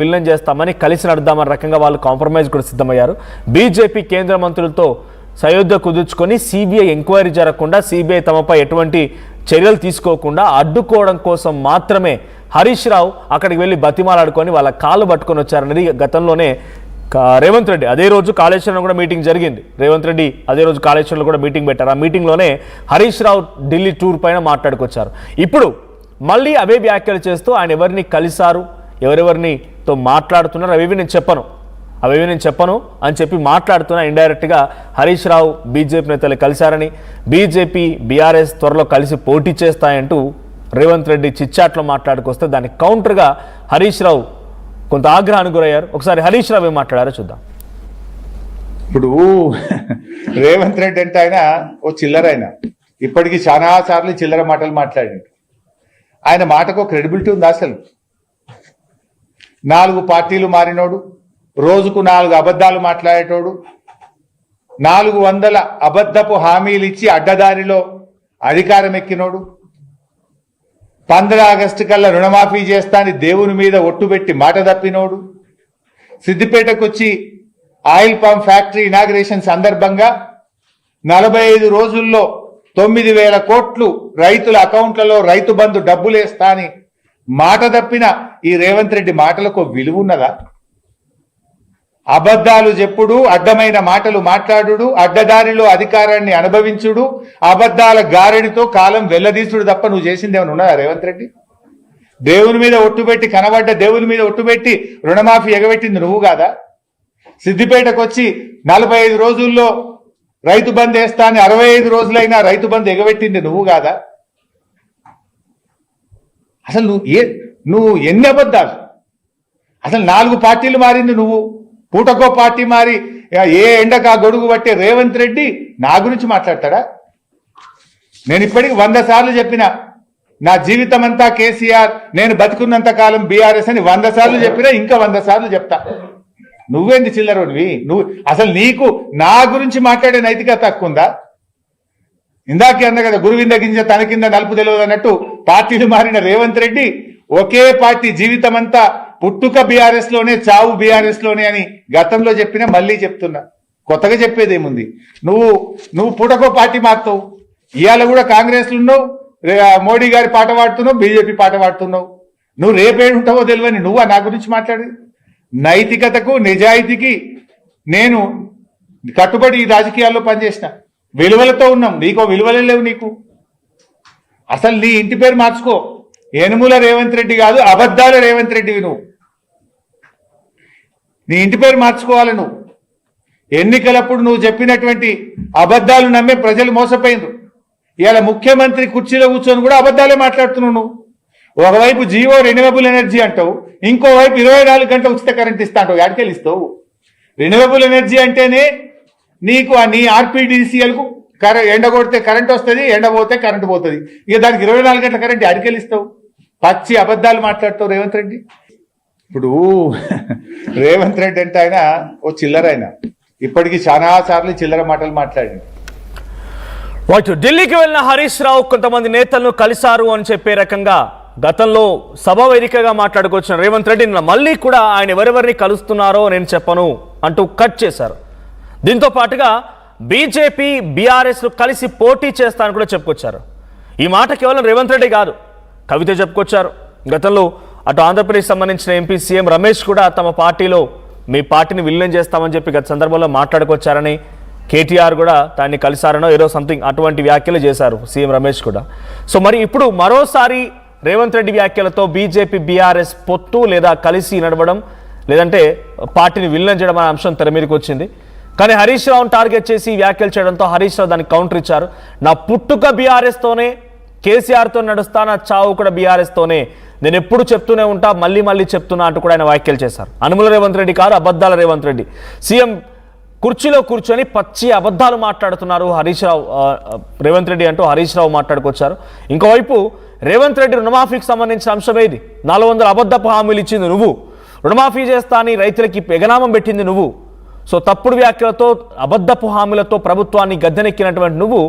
Villain చేస్తామని కలిసి నడుద్దామని రకంగా వాళ్ళు కాంప్రమైజ్ కూడా సిద్ధమయ్యారు. బీజేపీ కేంద్ర మంత్రులతో సయోధ్య కుదుర్చుకొని సిబిఐ ఎంక్వైరీ జరగకుండా, సిబిఐ తమపై ఎటువంటి చర్యలు తీసుకోకుండా అడ్డుకోవడం కోసం మాత్రమే హరీష్ రావు అక్కడికి వెళ్ళి బతిమాలాడుకొని వాళ్ళ కాళ్ళు పట్టుకొని వచ్చారనేది గతంలోనే రేవంత్ రెడ్డి అదే రోజు కాళేశ్వరంలో కూడా మీటింగ్ జరిగింది. రేవంత్ రెడ్డి అదే రోజు కాళేశ్వరంలో కూడా మీటింగ్ పెట్టారు. ఆ మీటింగ్లోనే హరీష్ రావు ఢిల్లీ టూర్ పైన మాట్లాడుకొచ్చారు. ఇప్పుడు మళ్ళీ అవే వ్యాఖ్యలు చేస్తూ ఆయన ఎవరిని కలిశారు, ఎవరెవరినితో మాట్లాడుతున్నారు అవేవి నేను చెప్పను అని చెప్పి మాట్లాడుతున్నా. ఇండైరెక్ట్గా హరీష్ రావు బీజేపీ నేతలు కలిశారని, బీజేపీ బీఆర్ఎస్ త్వరలో కలిసి పోటీ చేస్తాయంటూ రేవంత్ రెడ్డి చిచ్చాట్లో మాట్లాడుకొస్తే దానికి కౌంటర్గా హరీష్ రావు కొంత ఆగ్రహానికి గురయ్యారు. ఒకసారి హరీష్ రావు ఏం మాట్లాడారో చూద్దాం. ఇప్పుడు రేవంత్ రెడ్డి అంటే ఆయన ఓ చిల్లరైన, ఇప్పటికీ చాలా సార్లు చిల్లర మాటలు మాట్లాడిండు. ఆయన మాటకు క్రెడిబిలిటీ ఉంది అసలు? 4 పార్టీలు మారినోడు, రోజుకు 4 అబద్ధాలు మాట్లాడేటోడు, 400 అబద్ధపు హామీలు ఇచ్చి అడ్డదారిలో అధికారం ఎక్కినోడు, 15 ఆగస్టు కల్లా రుణమాఫీ చేస్తాని దేవుని మీద ఒట్టుబెట్టి మాట తప్పినోడు, సిద్దిపేటకు వచ్చి ఆయిల్ పంప్ ఫ్యాక్టరీ ఇనాగ్రేషన్ సందర్భంగా 45 రోజుల్లో 9,000 కోట్లు రైతుల అకౌంట్లలో రైతు బంధు డబ్బులేస్తా అని మాట తప్పిన ఈ రేవంత్ రెడ్డి మాటలకు విలువ ఉన్నదా? అబద్ధాలు చెప్పుడు, అడ్డమైన మాటలు మాట్లాడుడు, అడ్డదారిలో అధికారాన్ని అనుభవించుడు, అబద్ధాల గారెడితో కాలం వెల్లదీసుడు తప్ప నువ్వు చేసింది ఏమైనా ఉన్నదా రేవంత్ రెడ్డి? దేవుని మీద ఒట్టుబెట్టి, కనబడ్డ దేవుని మీద ఒట్టుబెట్టి రుణమాఫీ ఎగబెట్టింది నువ్వు కాదా? సిద్దిపేటకు వచ్చి 45 రోజుల్లో రైతు బంద్ వేస్తా అని 65 రోజులైనా రైతు బంద్ ఎగబెట్టింది నువ్వు కాదా? అసలు నువ్వు ఎన్ని అబద్ధాలు? అసలు 4 పార్టీలు మారింది నువ్వు, పూటకో పార్టీ మారి ఏ ఎండకా గొడుగు పట్టే రేవంత్ రెడ్డి నా గురించి మాట్లాడతాడా? నేను ఇప్పటికి 100 సార్లు చెప్పిన, నా జీవితం అంతా కేసీఆర్, నేను బతుకున్నంత కాలం బీఆర్ఎస్ అని 100 సార్లు చెప్పినా, ఇంకా 100 సార్లు చెప్తా. నువ్వేంది చిల్లరోనివి? నువ్వు అసలు నీకు నా గురించి మాట్లాడే నైతికత తక్కువ ఉందా? ఇందాకే అన్న కదా, గురువింద గింజ తన కింద నలుపు తెలియదు అన్నట్టు పార్టీలు మారిన రేవంత్ రెడ్డి ఒకే పార్టీ జీవితం అంతా, పుట్టుక బీఆర్ఎస్ లోనే, చావు బీఆర్ఎస్ లోనే అని గతంలో చెప్పినా మళ్ళీ చెప్తున్నా. కొత్తగా చెప్పేదేముంది? నువ్వు పుటకో పార్టీ మారుతావు, ఇవాళ కూడా కాంగ్రెస్లో ఉన్నావు, మోడీ గారి పాట పాడుతున్నావు, బీజేపీ పాట పాడుతున్నావు. నువ్వు రేపేడుంటావో తెలియని నువ్వా నా గురించి మాట్లాడేది? నైతికతకు, నిజాయితీకి నేను కట్టుబడి ఈ రాజకీయాల్లో పనిచేసిన, విలువలతో ఉన్నాం. నీకో విలువలే లేవు నీకు. అసలు నీ ఇంటి పేరు మార్చుకో, యనుమల రేవంత్ రెడ్డి కాదు, అబద్ధాల రేవంత్ రెడ్డివి నువ్వు. నీ ఇంటి పేరు మార్చుకోవాలి నువ్వు. ఎన్నికలప్పుడు నువ్వు చెప్పినటువంటి అబద్ధాలు నమ్మే ప్రజలు మోసపోయిండ్రు. ఇవాళ ముఖ్యమంత్రి కుర్చీలో కూర్చొని కూడా అబద్ధాలే మాట్లాడుతున్నావు నువ్వు. ఒకవైపు జియో రెన్యూవబుల్ ఎనర్జీ అంటావు, ఇంకోవైపు 24 గంటల ఉచిత కరెంట్ ఇస్తా అంటావు. ఎక్కడికి ఇస్తావు? రెన్యూవబుల్ ఎనర్జీ అంటేనే నీకు నీ ఆర్పీడీసీఎల్కు ఎండ కొడితే కరెంట్ వస్తుంది, ఎండ పోతే కరెంట్ పోతుంది. ఇక దానికి 24 గంటల కరెంట్ ఎక్కడికి ఇస్తావు? పచ్చి అబద్ధాలు మాట్లాడుతావు రేవంత్ రెడ్డి. ఇప్పుడు రేవంత్ రెడ్డి అంటే ఆయన ఓ చిల్లరైన, ఇప్పటికీ చాలా సార్లు చిల్లర మాటలు మాట్లాడింది. ఢిల్లీకి వెళ్ళిన హరీష్ రావు కొంతమంది నేతలను కలిశారు అని చెప్పే రకంగా గతంలో సభ వేదికగా మాట్లాడుకొచ్చిన రేవంత్ రెడ్డి మళ్ళీ కూడా ఆయన ఎవరెవరిని కలుస్తున్నారో నేను చెప్పను అంటూ కట్ చేశారు. దీంతో పాటుగా బీజేపీ బీఆర్ఎస్లు కలిసి పోటీ చేస్తానని కూడా చెప్పుకొచ్చారు. ఈ మాట కేవలం రేవంత్ రెడ్డి కాదు, కవిత చెప్పుకొచ్చారు. గతంలో అటు ఆంధ్రప్రదేశ్ సంబంధించిన ఎంపీ సీఎం రమేష్ కూడా తమ పార్టీలో మీ పార్టీని విలీనం చేస్తామని చెప్పి గత సందర్భంలో మాట్లాడుకొచ్చారని, కేటీఆర్ కూడా దాన్ని కలిసారనో ఏదో సంథింగ్ అటువంటి వ్యాఖ్యలు చేశారు సీఎం రమేష్ కూడా. సో మరి ఇప్పుడు మరోసారి రేవంత్ రెడ్డి వ్యాఖ్యలతో బీజేపీ బీఆర్ఎస్ పొత్తు లేదా కలిసి నడవడం, లేదంటే పార్టీని విలీనం చేయడం అనే అంశం తెర మీదకి వచ్చింది. కానీ హరీష్ రావును టార్గెట్ చేసి వ్యాఖ్యలు చేయడంతో హరీష్ రావు దానికి కౌంటర్ ఇచ్చారు. నా పుట్టుక బీఆర్ఎస్తోనే, కేసీఆర్తో నడుస్తా, నా చావు కూడా బీఆర్ఎస్తోనే, నేను ఎప్పుడు చెప్తూనే ఉంటా, మళ్ళీ చెప్తున్నా అంటూ కూడా ఆయన వ్యాఖ్యలు చేశారు. అనుముల రేవంత్ రెడ్డి కాదు, అబద్ధాల రేవంత్ రెడ్డి. సీఎం కుర్చీలో కూర్చొని పచ్చి అబద్ధాలు మాట్లాడుతున్నారు రేవంత్ రెడ్డి అంటూ హరీష్ రావు మాట్లాడుకొచ్చారు. ఇంకోవైపు రేవంత్ రెడ్డి రుణమాఫీకి సంబంధించిన అంశం ఏది? 400 అబద్ధపు హామీలు ఇచ్చింది నువ్వు, రుణమాఫీ చేస్తా అని రైతులకి ఎగనామం పెట్టింది నువ్వు. సో తప్పుడు వ్యాఖ్యలతో, అబద్ధపు హామీలతో ప్రభుత్వాన్ని గద్దెనెక్కినటువంటి నువ్వు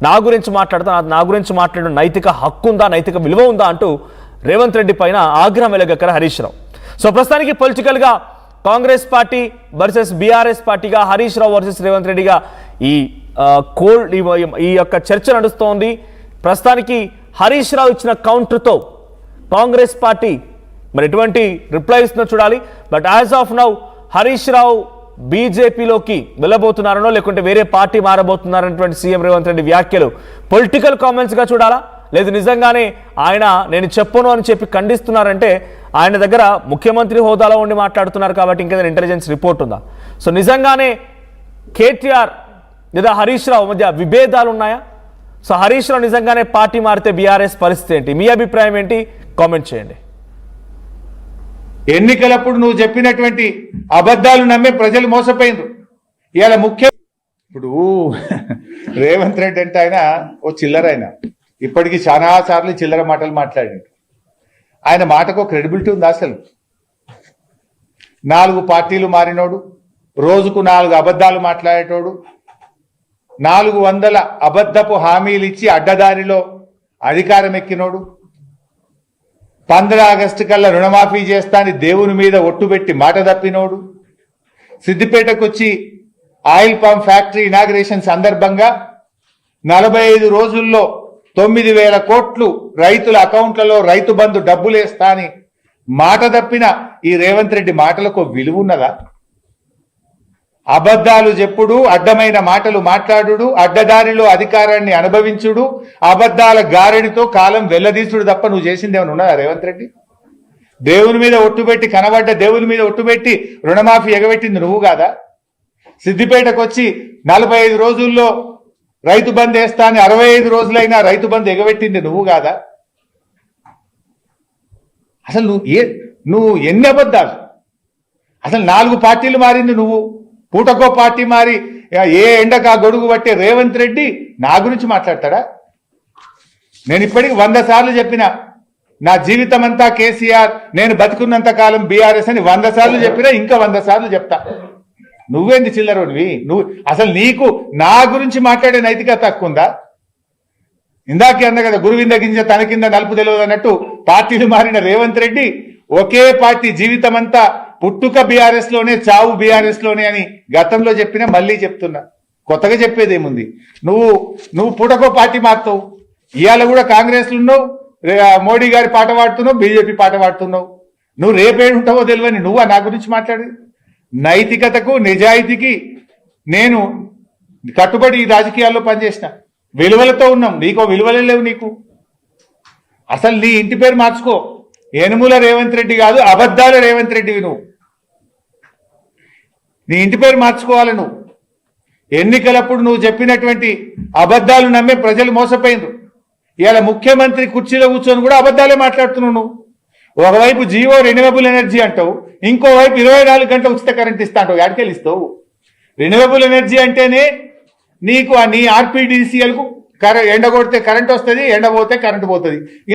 నా గురించి మాట్లాడడం నైతిక హక్కు ఉందా, నైతిక విలువ ఉందా అంటూ రేవంత్ రెడ్డి పైన ఆగ్రహం వెలగక్కర హరీష్ రావు. సో ప్రస్తుతానికి పొలిటికల్గా కాంగ్రెస్ పార్టీ వర్సెస్ బీఆర్ఎస్ పార్టీగా, హరీష్ రావు వర్సెస్ రేవంత్ రెడ్డిగా ఈ యొక్క చర్చ నడుస్తోంది. ప్రస్తుతానికి హరీష్ రావు ఇచ్చిన కౌంటర్తో కాంగ్రెస్ పార్టీ మరి ఎటువంటి రిప్లై ఇస్తుందో చూడాలి. But as of now Harish Rao బీజేపీలోకి వెళ్ళబోతున్నారనో లేకుంటే వేరే పార్టీ మారబోతున్నారనేటువంటి సీఎం రేవంత్ రెడ్డి వ్యాఖ్యలు పొలిటికల్ కామెంట్స్గా చూడాలా, లేదు నిజంగానే ఆయన నేను చెప్పను అని చెప్పి ఖండిస్తున్నారంటే ఆయన దగ్గర ముఖ్యమంత్రి హోదాలో ఉండి మాట్లాడుతున్నారు కాబట్టి ఇంకేదైనా ఇంటెలిజెన్స్ రిపోర్ట్ ఉందా? సో నిజంగానే కేటీఆర్ లేదా హరీష్ రావు మధ్య విభేదాలు ఉన్నాయా? సో హరీష్ రావు నిజంగానే పార్టీ మారితే బీఆర్ఎస్ పరిస్థితి ఏంటి? మీ అభిప్రాయం ఏంటి? కామెంట్ చేయండి. ఎన్నికలప్పుడు నువ్వు చెప్పినటువంటి అబద్ధాలు నమ్మే ప్రజలు మోసపోయిండ్రు. ఇవాళ ఇప్పుడు రేవంత్ రెడ్డి అంటే ఆయన ఓ చిల్లర, ఆయన ఇప్పటికీ చాలా సార్లు చిల్లర మాటలు మాట్లాడిండు. ఆయన మాటకు క్రెడిబిలిటీ ఉంది అసలు? 4 పార్టీలు మారినోడు, రోజుకు 4 అబద్ధాలు మాట్లాడేటోడు, 400 అబద్ధపు హామీలు ఇచ్చి అడ్డదారిలో అధికారం ఎక్కినోడు, 15 ఆగస్టు కల్లా రుణమాఫీ చేస్తా అని దేవుని మీద ఒట్టుబెట్టి మాట తప్పినోడు, సిద్దిపేటకు వచ్చి ఆయిల్ పంప్ ఫ్యాక్టరీ ఇనాగ్రేషన్ సందర్భంగా 45 రోజుల్లో 9,000 కోట్లు రైతుల అకౌంట్లలో రైతు బంధు డబ్బులేస్తా అని మాట తప్పిన ఈ రేవంత్ రెడ్డి మాటలకు విలువ ఉన్నదా? అబద్ధాలు చెప్పుడు, అడ్డమైన మాటలు మాట్లాడుడు, అడ్డదారిలో అధికారాన్ని అనుభవించుడు, అబద్ధాల గారెడితో కాలం వెల్లదీసుడు తప్ప నువ్వు చేసింది ఏమైనా ఉన్నదా రేవంత్ రెడ్డి? దేవుని మీద ఒట్టుబెట్టి కనబడ్డ దేవుని మీద ఒట్టుబెట్టి రుణమాఫీ ఎగబెట్టింది నువ్వు కాదా? సిద్దిపేటకు వచ్చి 45 రోజుల్లో రైతు బంద్ వేస్తా అని 65 రోజులైనా రైతు బంద్ ఎగబెట్టింది నువ్వు కాదా? అసలు నువ్వు ఎన్ని అబద్ధాలు? అసలు 4 పార్టీలు మారింది నువ్వు, పూటకో పార్టీ మారి ఏ ఎండకా గొడుగు పట్టే రేవంత్ రెడ్డి నా గురించి మాట్లాడతాడా? నేను ఇప్పటికి 100 సార్లు చెప్పిన, నా జీవితం అంతా కేసీఆర్, నేను బతుకున్నంత కాలం బీఆర్ఎస్ అని 100 సార్లు చెప్పినా, ఇంకా 100 సార్లు చెప్తా. నువ్వేంది చిల్లరోనివి? నువ్వు అసలు నీకు నా గురించి మాట్లాడే నైతికత తక్కువ ఉందా? ఇందాకే అన్న కదా, గురువింద గింజ తన కింద నలుపు తెలియదు అన్నట్టు పార్టీలు మారిన రేవంత్ రెడ్డి ఒకే పార్టీ జీవితం అంతా, పుట్టుక బీఆర్ఎస్ లోనే, చావు బీఆర్ఎస్ లోనే అని గతంలో చెప్పినా మళ్ళీ చెప్తున్నా. కొత్తగా చెప్పేదేముంది? నువ్వు పూటకో పార్టీ మారుతావు. ఇవాళ కూడా కాంగ్రెస్ లో ఉన్నావు, మోడీ గారి పాట పాడుతున్నావు, బీజేపీ పాట పాడుతున్నావు. నువ్వు రేపేడుంటావో తెలియని నువ్వా నా గురించి మాట్లాడి? నైతికతకు నిజాయితీకి నేను కట్టుబడి ఈ రాజకీయాల్లో పనిచేసిన, విలువలతో ఉన్నాం. నీకో విలువలే లేవు నీకు. అసలు నీ ఇంటి పేరు మార్చుకో, యనుమల రేవంత్ రెడ్డి కాదు, అబద్ధాల రేవంత్ రెడ్డివి నువ్వు. నీ ఇంటి పేరు మార్చుకోవాలి నువ్వు. ఎన్నికలప్పుడు నువ్వు చెప్పినటువంటి అబద్ధాలు నమ్మే ప్రజలు మోసపోయిండ్రు. ఇవాళ ముఖ్యమంత్రి కుర్చీలో కూర్చొని కూడా అబద్ధాలే మాట్లాడుతున్నావు నువ్వు. ఒకవైపు జియో రెన్యూవబుల్ ఎనర్జీ అంటావు, ఇంకోవైపు 24 గంటల ఉచిత కరెంట్ ఇస్తా అంటావు. ఎక్కడికెళ్ళి ఇస్తావు? రెన్యూవబుల్ ఎనర్జీ అంటేనే నీకు నీ ఆర్పీడీసీఎల్కు ఎండ కొడితే కరెంట్ వస్తుంది, ఎండ పోతే కరెంట్ పోతుంది.